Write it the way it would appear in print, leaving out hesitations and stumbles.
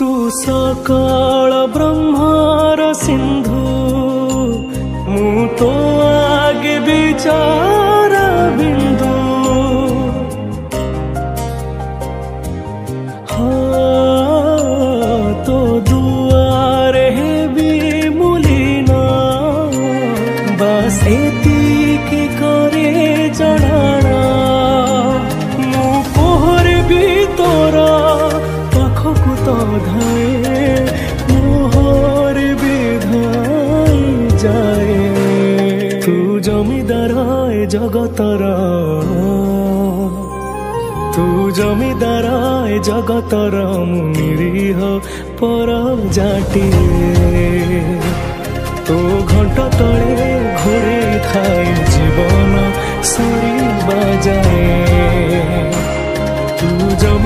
तू सकल ब्रह्मार सिंधु मु तो आगे विचार बिंदु हाँ तो दुआरे भी मुलीना बस एतिकी करे जनाना मु पोहर भी तोरा पाखकु तो धाए मोहर भी धाई जाए तू जमीदार है जगतर तू जमीदार है जगतर मु निरीह पर जाटिए तो घंट तले घोड़े थाए जीवन सरी बाजाए तू जमी